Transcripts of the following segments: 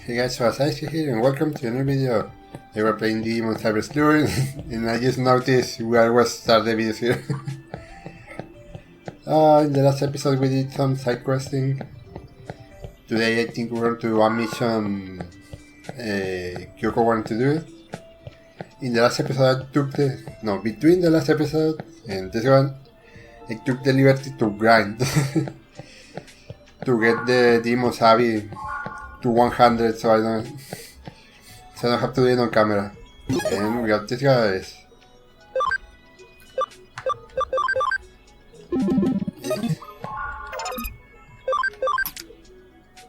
Hey guys, so Asashi here and welcome to another video. They were playing Digimon Cyber Sleuth and I just noticed where was start the videos here. In the last episode we did some side questing. Today I think we're going to one mission Kyoko wanted to do it. In the last episode between the last episode and this one I took the liberty to grind to get the Demon Sabi to 100 so I don't have to do it on camera. And we got these guys.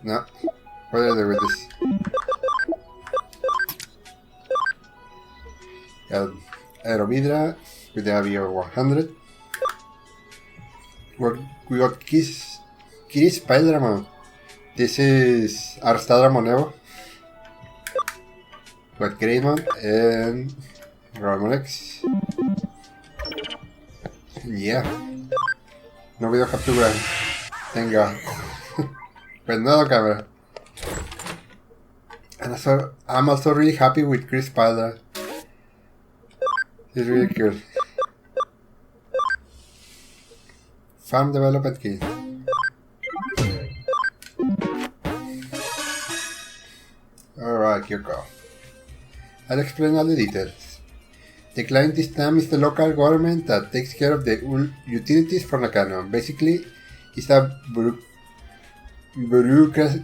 No, what do I do with this? Got Aerovidra with the AV of 100. We got Kiri Spider-Man. This is Arstadramon Evo. We got Greymon and Ramonex. Yeah. No we don't have to grind. Thank God. But not on camera. And I'm also really happy with Chris Spider. He's really cool. Farm development key. Alright, Kyoko. I'll explain all the details. The client this time is the local government that takes care of the utilities for Nakano. Basically, it's a bureaucracy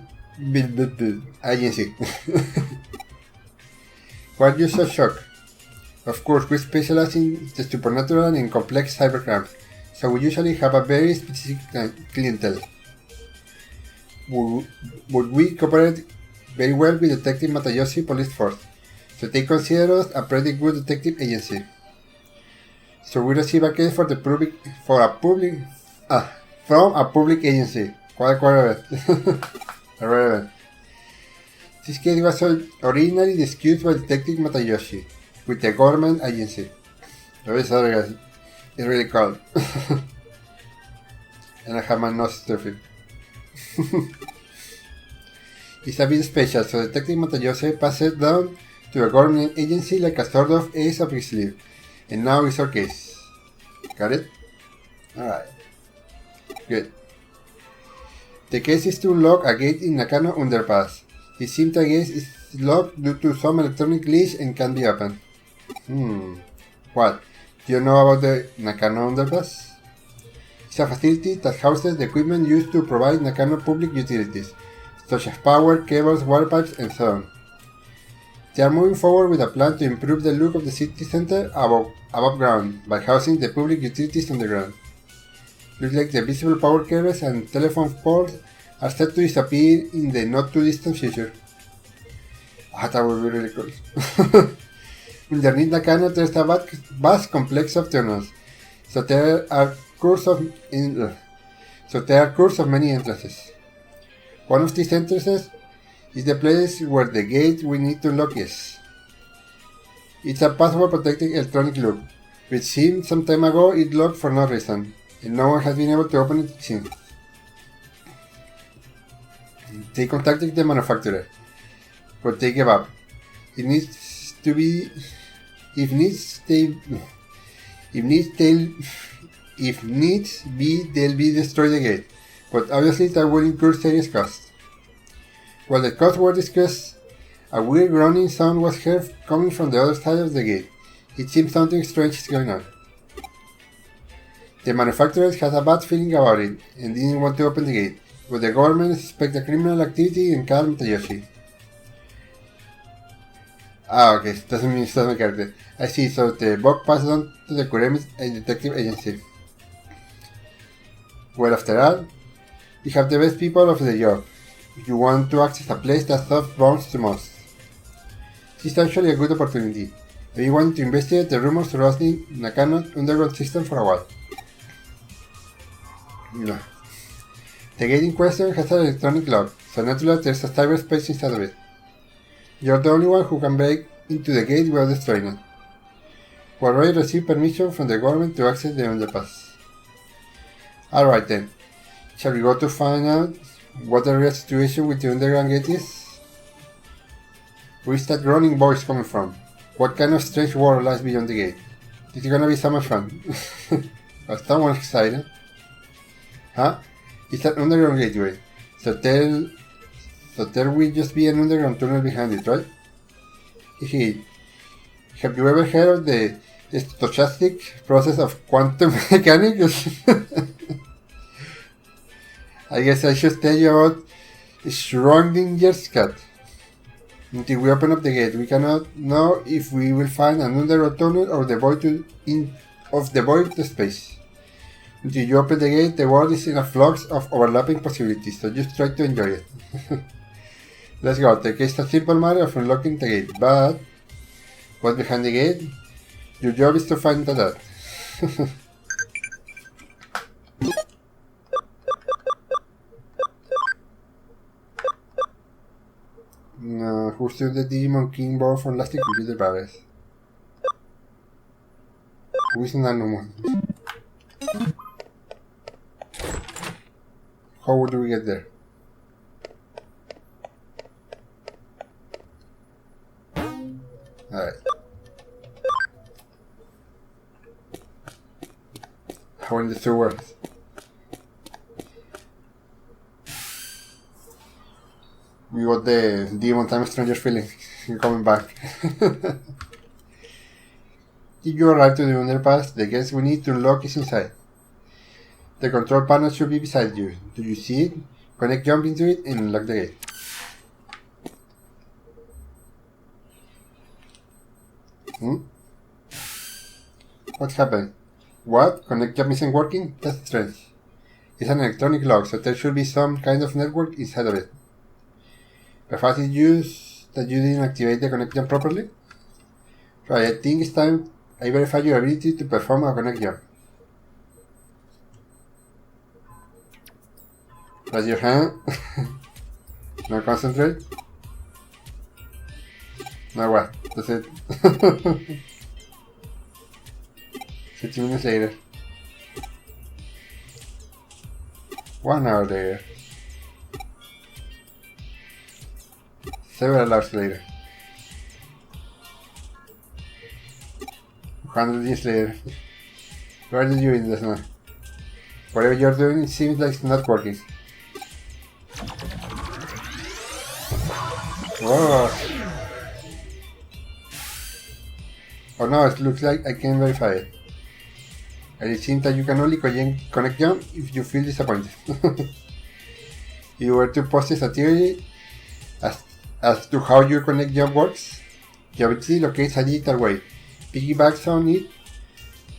agency. Why are you so shocked? Of course, we specialize in the supernatural and complex cybercrime, so we usually have a very specific clientele. Would we cooperate very well with Detective Matayoshi Police Force, so they consider us a pretty good detective agency. So we receive a case from a public agency. Quite relevant. This case was originally discussed by Detective Matayoshi with the government agency. Very sorry guys, it's really cold. And I have my nose stuffy. It's a bit special, so Detective Matayoshi passed it down to a government agency like a sort of ace up his sleeve. And now it's our case. Got it? Alright. Good. The case is to unlock a gate in Nakano Underpass. It seems the gate is locked due to some electronic glitch and can't be opened. What? Do you know about the Nakano Underpass? It's a facility that houses the equipment used to provide Nakano public utilities, such as power, cables, water pipes, and so on. They are moving forward with a plan to improve the look of the city center above ground by housing the public utilities underground. Looks like the visible power cables and telephone poles are set to disappear in the not too distant future. That would be really cool. Underneath Nakano there's a vast complex of tunnels, so there are course of many entrances. One of these entrances is the place where the gate we need to unlock is. It's a password protected electronic loop, which seems some time ago it locked for no reason, and no one has been able to open it since. They contacted the manufacturer, but they gave up. If needs be, they'll be destroy the gate, but obviously that will incur serious costs. While the costs were discussed, a weird groaning sound was heard coming from the other side of the gate. It seems something strange is going on. The manufacturer has a bad feeling about it and didn't want to open the gate, but the government suspects criminal activity in Cal Matayoshi. Okay, doesn't mean it's not my character. I see, so the bug passed on to the Kuremi detective agency. Well, after all, we have the best people of the job. If you want to access a place that soft bounds to most. This is actually a good opportunity. I've been wanting to investigate the rumors surrounding Nakano's underground system for a while. No. The gate in question has an electronic lock, so naturally there's a cyberspace inside of it. You're the only one who can break into the gate without destroying it. We already received permission from the government to access the underpass. Alright then, shall we go to find out what the real situation with the underground gate is? Where's that running voice coming from? What kind of strange world lies beyond the gate? This is gonna be so much fun. Was someone excited? Huh? It's an underground gateway. So there will just be an underground tunnel behind it, right? Have you ever heard of the stochastic process of quantum mechanics? I guess I should tell you about Schrodinger's cat. Until we open up the gate, we cannot know if we will find an underground tunnel or the void to space. Until you open the gate, the world is in a flux of overlapping possibilities, so just try to enjoy it. Let's go. The case is a simple matter of unlocking the gate, but what's behind the gate? Your job is to find that. No, who stole the Digimon King board from last computer barrels? Who is Nanomon? How would we get there? Alright. How in the sewer? We got the Demon Time Stranger feeling coming back. If you arrive to the underpass, the guess we need to unlock is inside. The control panel should be beside you. Do you see it? Connect jump into it and unlock the gate. What happened? What? Connect jump isn't working? That's strange. It's an electronic lock, so there should be some kind of network inside of it. Perhaps it's used that you didn't activate the connect jump properly? Right, I think it's time I verify your ability to perform a connect jump. Raise your hand. Now concentrate. Now what? That's it. 50 minutes later. 1 hour later. Several hours later. 100 years later. Where are you doing this now? Whatever you're doing, it seems like it's not working. Whoa. Oh no, it looks like I can verify it. And it seems that you can only connect jump if you feel disappointed. You were to possess a theory as to how your connect jump works. Your ability locates a digital wave, piggybacks on it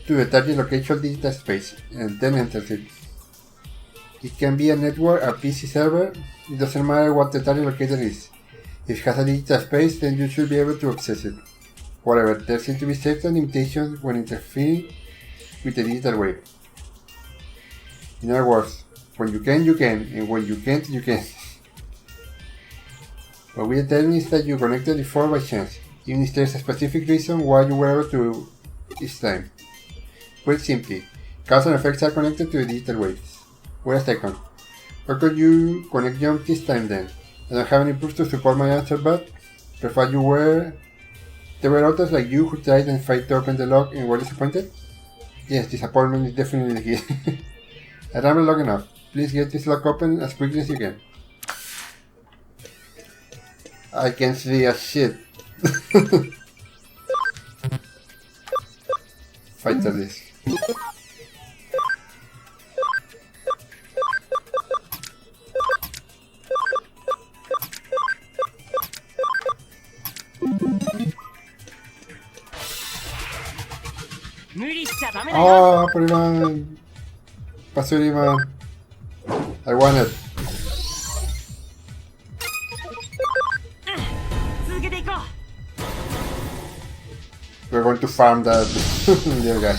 to the target location digital space, and then enters it. It can be a network, a PC server, it doesn't matter what the target locator is. If it has a digital space, then you should be able to access it. However, there seem to be certain limitations when interfering with the digital wave. In other words, when you can, and when you can't, you can't. What we are telling is that you connected before by chance, even if there's a specific reason why you were able to this time. Put simply, cause and effects are connected to the digital waves. Wait a second. How could you connect jump this time then? I don't have any proof to support my answer, but perhaps there were others like you who tried and tried to open the lock and were disappointed? Yes, disappointment is definitely the key. I rambled long enough. Please get this lock open as quickly as you can. I can't see a shit. Fighter this. Oh, Puriman! Pasuriman! I want it! We're going to farm that little guy.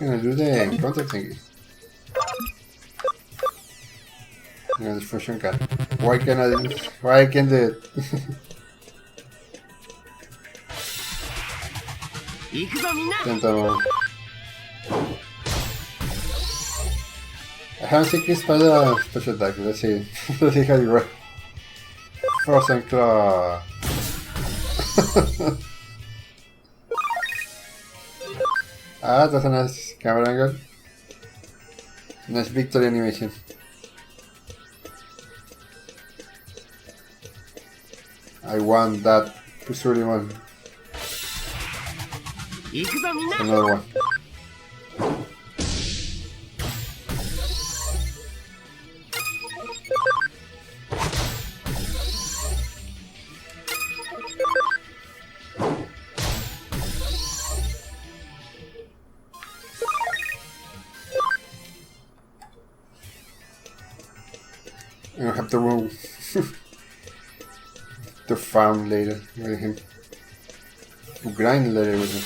I'm gonna do the encounter thingy. I'm gonna function cat. Why can't do it? Intentamos. I haven't seen Chris Spider special attack. Let's see. Let's see how you work. Frozen Claw. That's a nice camera angle. Nice victory animation. I want that Pusuri one. Another one. I don't have to move to farm later with him. To grind later with him.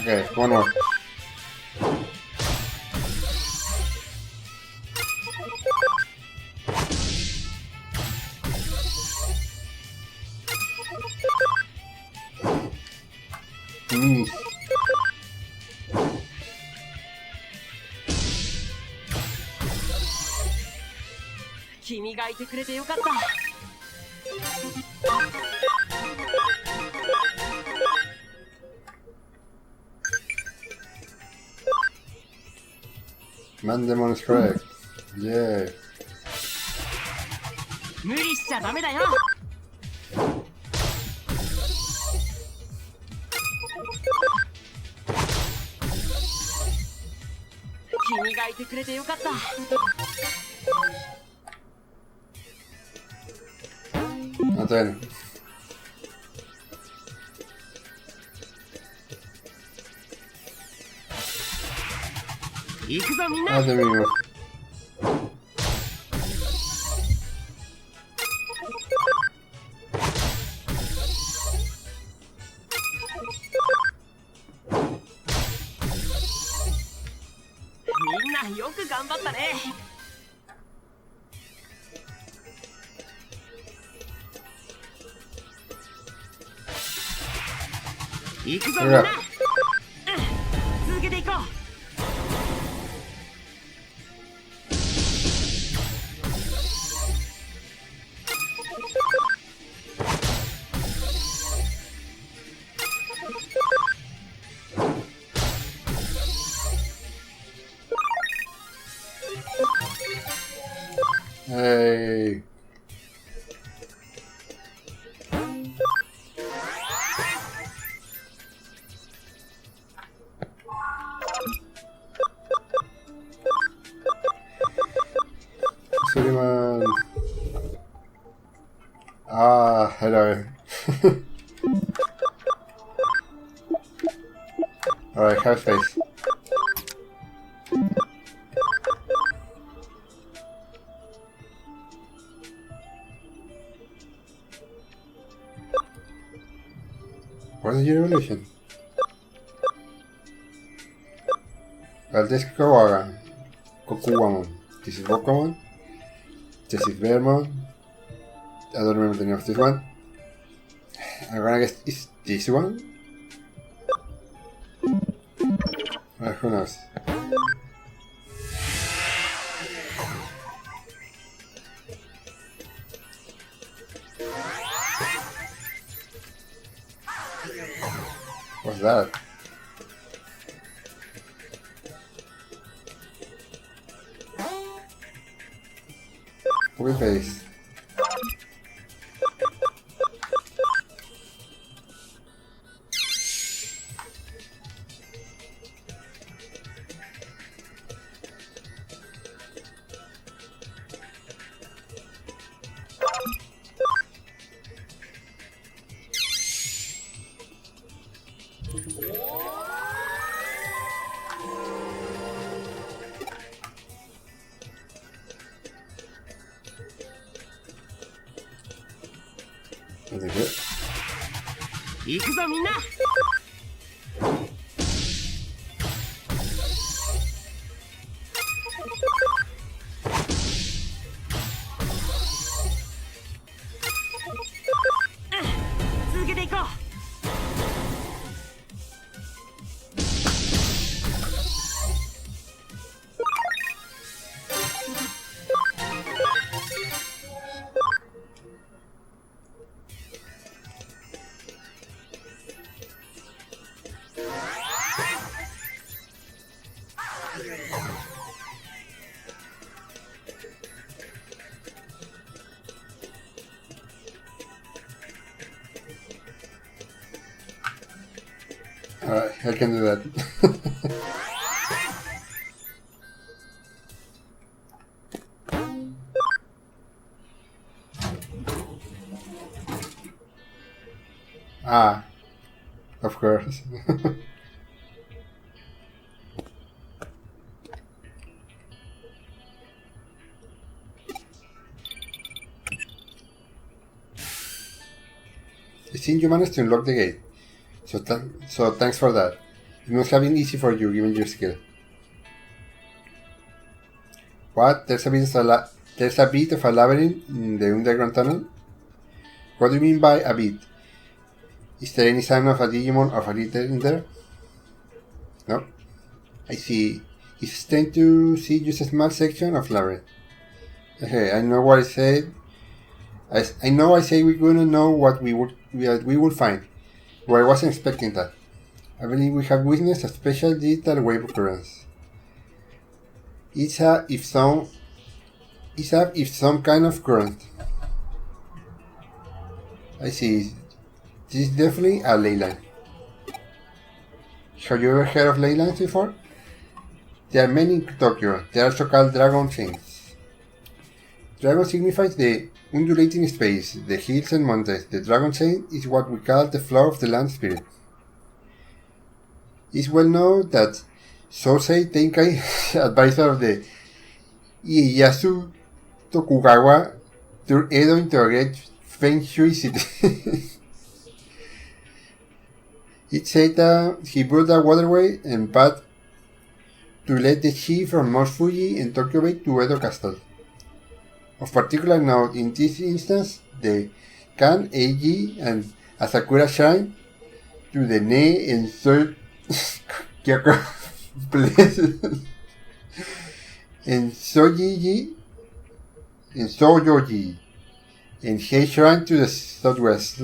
Okay, one more. Mm. 君がいてくれてよかった。Mandemon is correct. Yeah. 無理しちゃダメだよ。君がいてくれてよかった。Not any. Ah, there we go. Here. Hey. Digimon. Ah, hello. Alright, have face. What is your evolution? This is Kawaga. Kokuwamon. This is Bokamon. This is Vermon. I don't remember the name of this one. I'm gonna guess it's this one? Who knows? What's that? Poker face. Is it good? 行くぞみんな。続けて Alright, I can do that. Ah, of course. It seems you managed to unlock the gate. So thanks for that. It must have been easy for you given your skill. What? There's a bit of a labyrinth in the underground tunnel? What do you mean by a bit? Is there any sign of a Digimon or a leader in there? No? I see. It's strange to see just a small section of labyrinth. Okay, I know what I said. I know I say we're gonna know what we would find, but I wasn't expecting that. I believe we have witnessed a special digital wave occurrence. It's a if some kind of current. I see. This is definitely a ley line. Have you ever heard of ley lines before? There are many in Tokyo. They are also called dragon chains. Dragon signifies the undulating space, the hills and mountains. The dragon chain is what we call the floor of the land spirit. It's well known that Sosei Tenkai, advisor of the Ieyasu Tokugawa, turned Edo into a great Feng Shui city. It said that he built a waterway and path to let the chi from Mount Fuji and Tokyo Bay to Edo Castle. Of particular note in this instance, the Kan, Eiji, and Asakura Shrine to the Ne and Kyoko and Soyoji and Hei Shrine to the southwest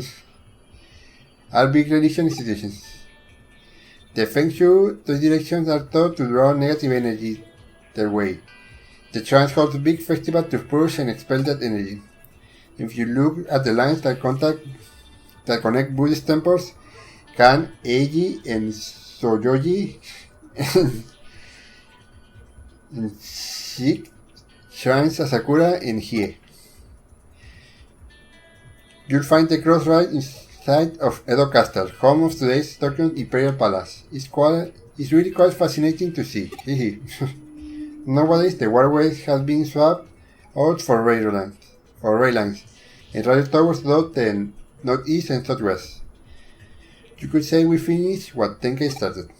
are big religion institutions. The Feng Shui, those directions are thought to draw negative energy their way. The shrines hold a big festival to push and expel that energy. If you look at the lines that connect Buddhist temples, Kan, Eiji, and Soyoji, and Sikh shrines Asakura and Hie. You'll find the cross right inside of Edo Castle, home of today's Tokyo Imperial Palace. It's really quite fascinating to see. Nowadays, the waterway has been swapped out for rail lines, and radio towers dot the northeast and southwest. You could say we finished what Tenkai started.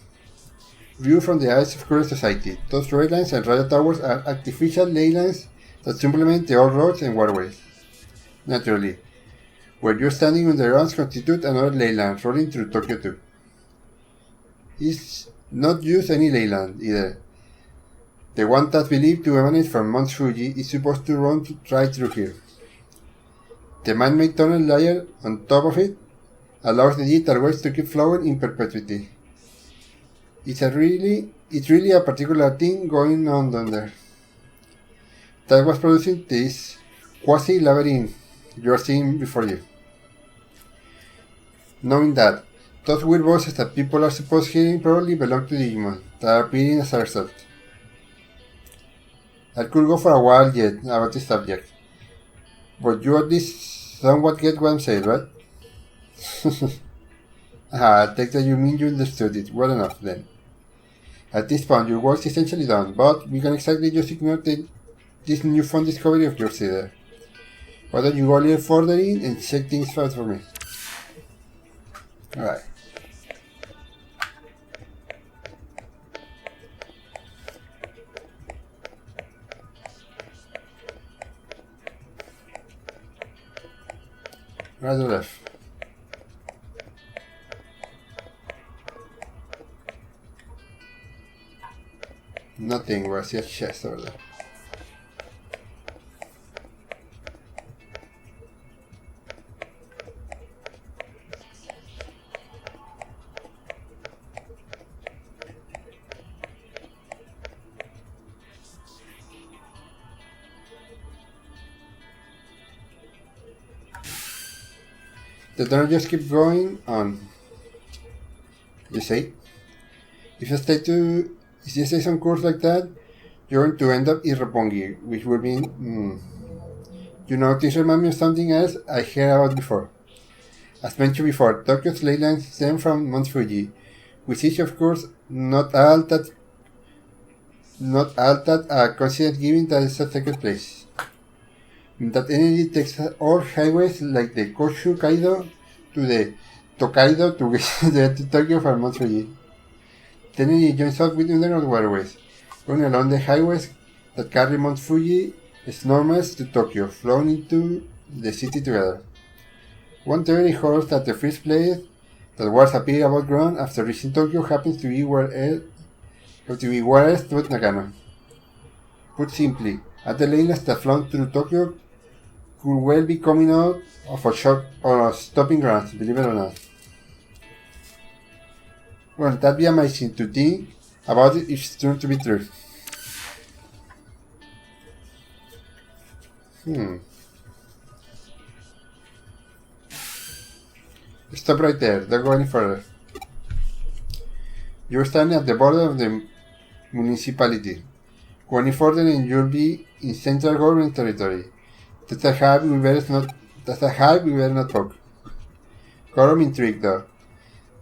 Viewed from the eyes of current society, those rail lines and radio towers are artificial ley lines that supplement the old roads and waterways. Naturally, where you're standing on the grounds constitute another ley line rolling through Tokyo too. It's not just any ley line either. The one that's believed to emanate from Mount Fuji is supposed to run right through here. The man-made tunnel layer on top of it allows the digital waves to keep flowing in perpetuity. It's really a particular thing going on down there. That was producing this quasi-labyrinth you're seeing before you. Knowing that, those weird voices that people are supposed hearing probably belong to Digimon that are appearing as a result. I could go for a while yet about this subject, but you at least somewhat get what I'm saying, right? I take that you mean you understood it well enough then. At this point, your work's essentially done, but we can exactly just ignore this newfound discovery of yours either. Why don't you go a little further in and check things out for me? Alright. Right or left? Nothing, but I see a chest over there. The tunnel just keeps going on. You say? If you stay on course like that, you're going to end up in Roppongi, which would mean, You know, this reminds me of something else I heard about before. As mentioned before, Tokyo's ley lines stem from Mount Fuji, which is of course not all that considered given that it's a sacred place. That energy takes all highways like the Koshu Kaido to the Tokaido to get to Tokyo from Mount Fuji. The energy joins up with underground waterways, running along the highways that carry Mount Fuji enormous to Tokyo, flowing into the city together. One theory holds that the first place that was appear above ground after reaching Tokyo happens to be whereas to Nagano. Put simply, at the lanes that flow through Tokyo could well be coming out of a shop or a stopping grounds, believe it or not. Well, that'd be amazing to think about it if it's turned to be true. Stop right there, don't go any further. You're standing at the border of the municipality. Go any further and you'll be in central government territory. That's a hype we better not poke. I'm intrigued though.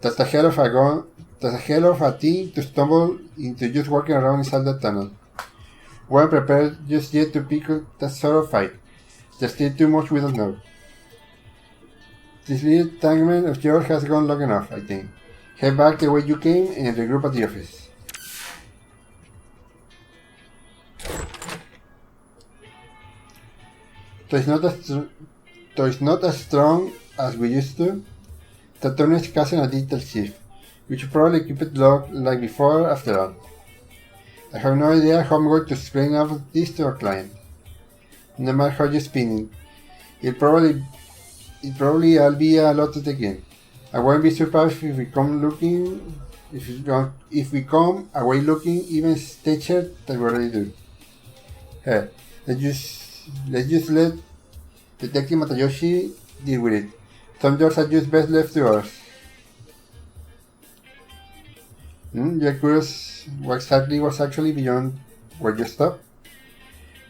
That's a hell of a thing to stumble into just walking around inside that tunnel. We're prepared just yet to pick up that sort of fight. There's still too much we don't know. This little tanglement of yours has gone long enough, I think. Head back the way you came and regroup at the office. So it's not as strong as we used to. The turn is casting a digital shift. We should probably keep it locked like before after all. I have no idea how I'm going to explain all of this to our client. No matter how you spin it, it'll probably all be a lot to take in. I won't be surprised if we come away looking even stager than we already do. Hey, let's just let Detective Matayoshi deal with it. Some jobs are just best left to us. You're curious what exactly was actually beyond where you stopped?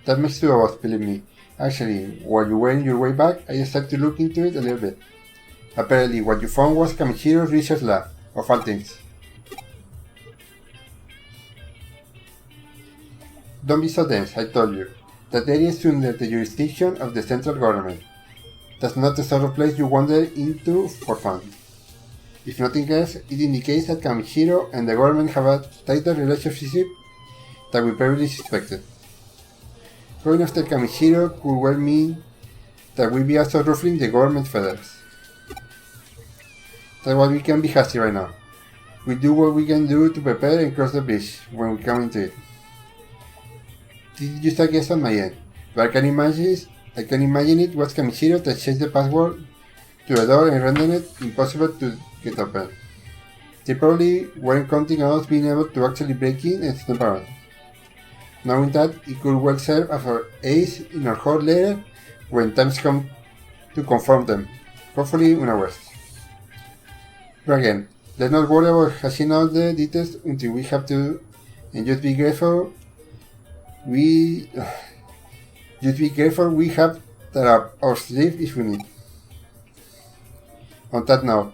That makes two of us, believe me. Actually, while you were on your way back, I just had to look into it a little bit. Apparently, what you found was Kamishiro's research lab, of all things. Don't be so dense, I told you. That area is under the jurisdiction of the central government. That's not the sort of place you wander into for fun. If nothing else, it indicates that Kamishiro and the government have a tighter relationship than we previously suspected. Going after Kamishiro could well mean that we'll be also ruffling the government feathers. That's why we can be hasty right now. We do what we can do to prepare and cross the bridge when we come into it. This is just a guess on my end, but I can imagine it was Kamishiro that changed the password to a door and rendered it impossible to get open. They probably weren't counting on us being able to actually break in and snoop around. Knowing that, it could well serve as our ace in our hot later when times come to confront them, hopefully unawares. But again, let's not worry about hashing out the details until we have to, and just be grateful we have that up our sleeve if we need. On that note,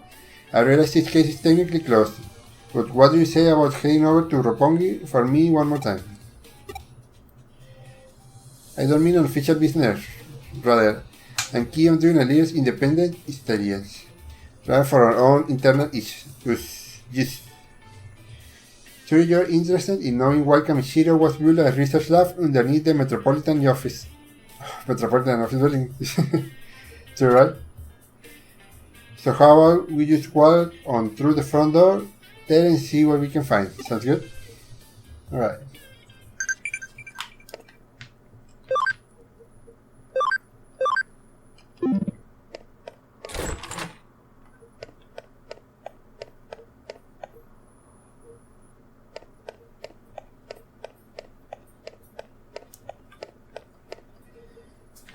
I realize this case is technically closed, but what do you say about heading over to Roppongi for me one more time? I don't mean unofficial business, rather, I'm keen on doing a little independent intelligence, rather for our own internal issues. Sure, you're interested in knowing why Kamishiro was built a research lab underneath the Metropolitan Office building. True, right? So how about we just walk on through the front door there and see what we can find. Sounds good? Alright.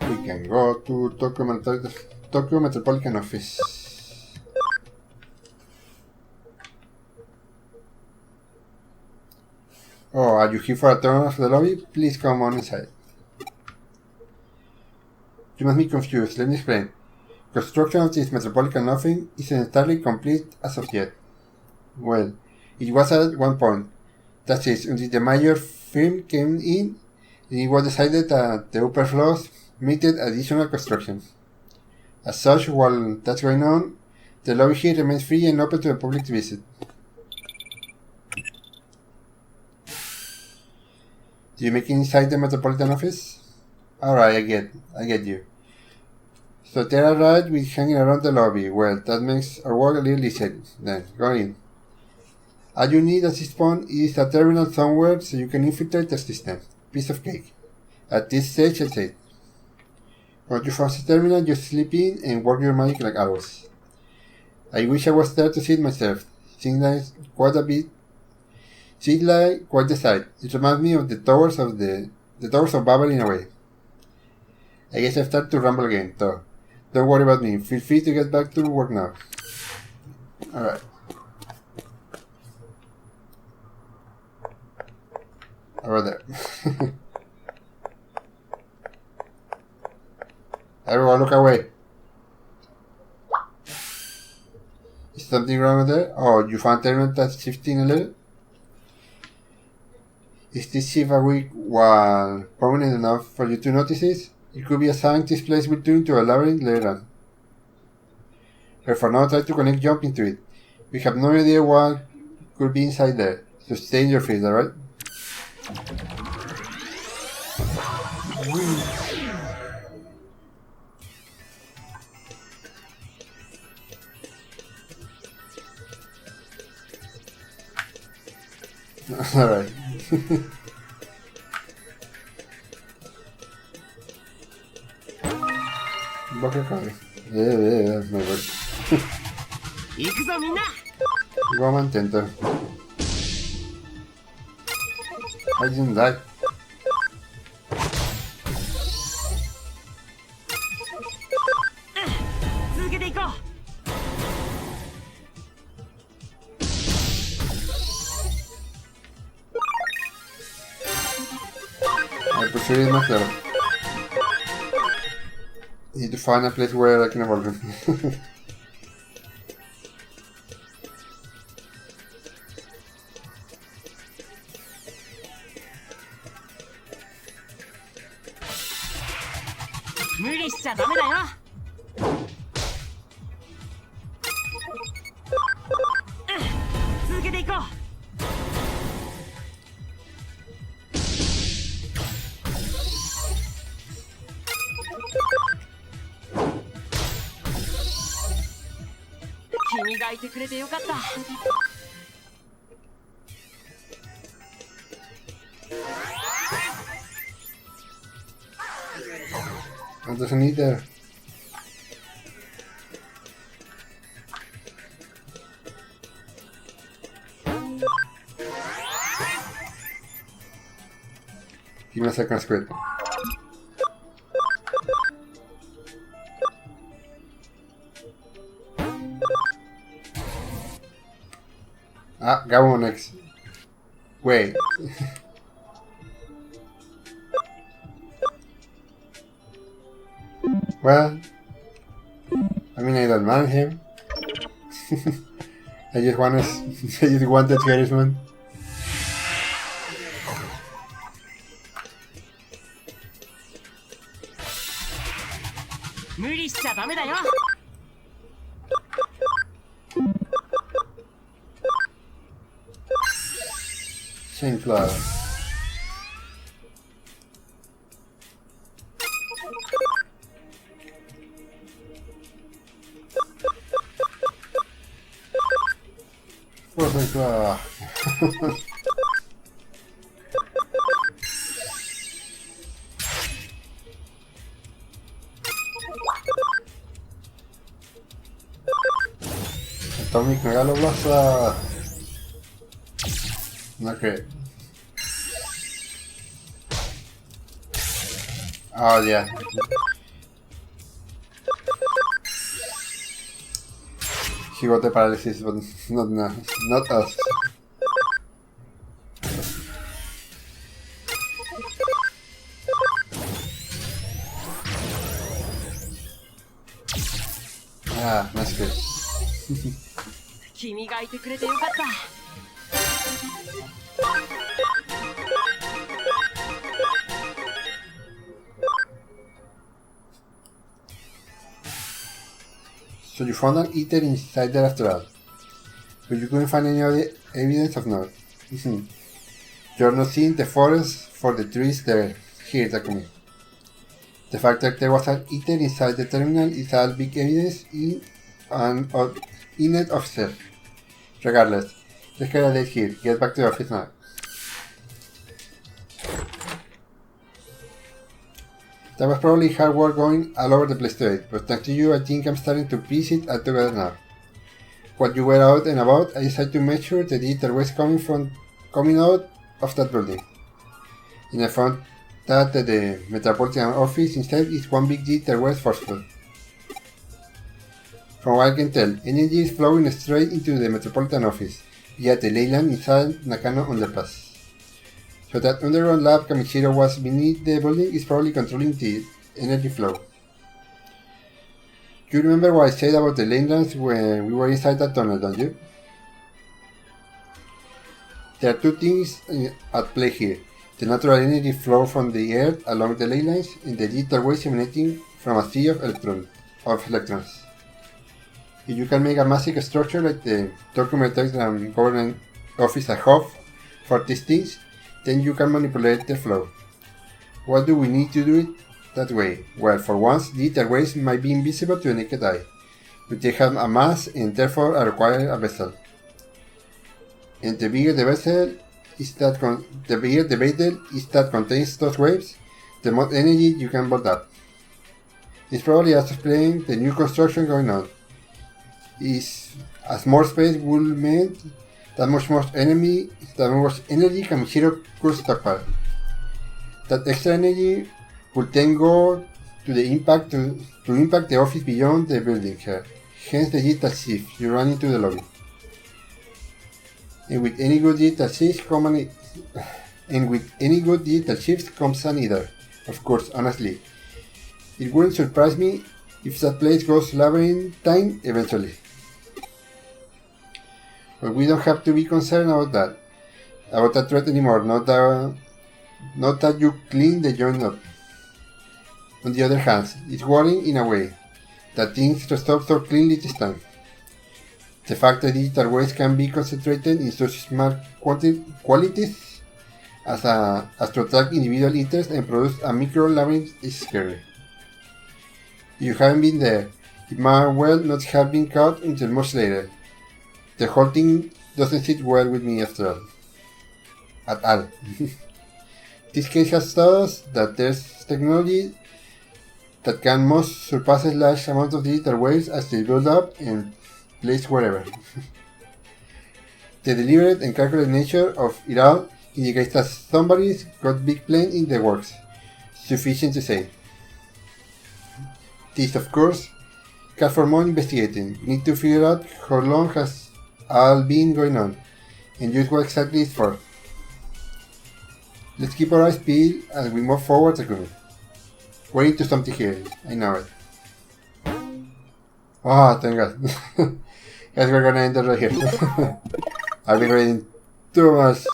We can go to Tokyo Metropolitan Office. Are you here for a tour of the lobby? Please come on inside. You must be confused. Let me explain. Construction of this metropolitan offing isn't entirely complete as of yet. Well, it was at one point. That is, until the major firm came in, and it was decided that the upper floors needed additional construction. As such, while that's going on, the lobby here remains free and open to the public to visit. Do you make it inside the metropolitan office? Alright, I get you. So they're alright with hanging around the lobby. Well, that makes our work a little easier. Then, go in. All you need at this point is a terminal somewhere so you can infiltrate the system. Piece of cake. At this stage, that's it. Once you found the terminal, just slip in and work your magic like always. I wish I was there to see it myself. Seems like quite a bit. Seems like quite the sight. It reminds me of the towers of Babel in a way. I guess I've started to ramble again, though. Don't worry about me. Feel free to get back to work now. Alright. Over there. Everyone look away. Is something wrong with there? Oh, you found terminal that's shifting a little? Is this shift a weak one prominent enough for you to notice this? It could be a sign this place will turn into a labyrinth later on. But for now, try to connect jump into it. We have no idea what could be inside there, so stay in your feet, alright? Alright. Bucket card. Yeah, my word. Go mantento. I didn't die. I prefer it myself. Need to find a place where I can evolve him. 無理しちゃダメだよ。続けていこう。君がいてくれてよかった。It doesn't need there. Give me a second, Squid. Ah, Gabo next. Wait. Well, I mean, I don't mind him. I just wanted charisma. Same flower. Perfect. Atomic Megaloblast. Not great. Oh yeah. He got the paralysis, but not us. Ah, that's good. 君がいてくれてよかった。So you found an eater inside the after all, but you couldn't find any other evidence of note. You're not seeing the forest for the trees there. Here, Takumi. The fact that there was an eater inside the terminal is all big evidence in it of itself. Regardless, let's get a date here. Get back to the office now. That was probably hard work going all over the place today, but thanks to you I think I'm starting to piece it all together now. While you were out and about, I decided to make sure the digital waste coming out of that building. And I found that the Metropolitan office instead is one big digital waste force field. From what I can tell, energy is flowing straight into the Metropolitan office via the leyland inside Nakano underpass. So that underground lab Kamichiro was beneath the building is probably controlling the energy flow. You remember what I said about the leylands when we were inside that tunnel, don't you? There are two things at play here. The natural energy flow from the earth along the leylines and the digital waste emanating from a sea of electrons. If you can make a massive structure like the document government office a hub for these things, then you can manipulate the flow. Why do we need to do it that way? Well, for once, digital waste might be invisible to the naked eye, but they have a mass and therefore require a vessel. And the bigger the vessel is that contains those waves, the more energy you can build up. It's probably as explaining the new construction going on. As more space will mean that much more energy Kamichiro could stockpile. That extra energy will then go to impact the office beyond the building here. Hence the digital shift you run into the lobby. And with any good digital shifts comes an either. Of course, honestly, it wouldn't surprise me if that place goes labyrinthine eventually. But we don't have to be concerned about that threat anymore. Not that you clean the joint up. On the other hand, it's worrying in a way that things stop so cleanly this time. The fact that digital waste can be concentrated in such small quantities as to attract individual interest and produce a micro labyrinth is scary. If you haven't been there, it might well not have been caught until much later. The whole thing doesn't sit well with me after all. At all. This case has taught us that there's technology that can most surpass large amounts of digital waste as they build up and place wherever. The deliberate and calculated nature of it all indicates that somebody's got big plan in the works. Sufficient to say. This, of course, calls for more investigating. We need to figure out how long has all been going on, and just what exactly it's for. Let's keep our eyes peeled as we move forward, Takumi. We're into something here, I know it. Oh, thank God. Guys, we're gonna end it right here. I've been reading too much.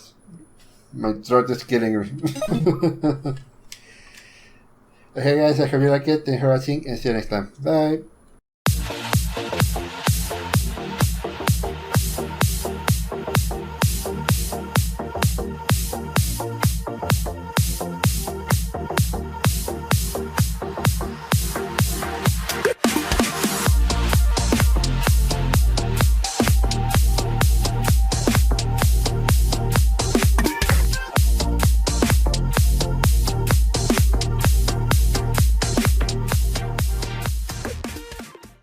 My throat is killing me. Okay guys, I hope you like it, thanks for watching and see you next time. Bye!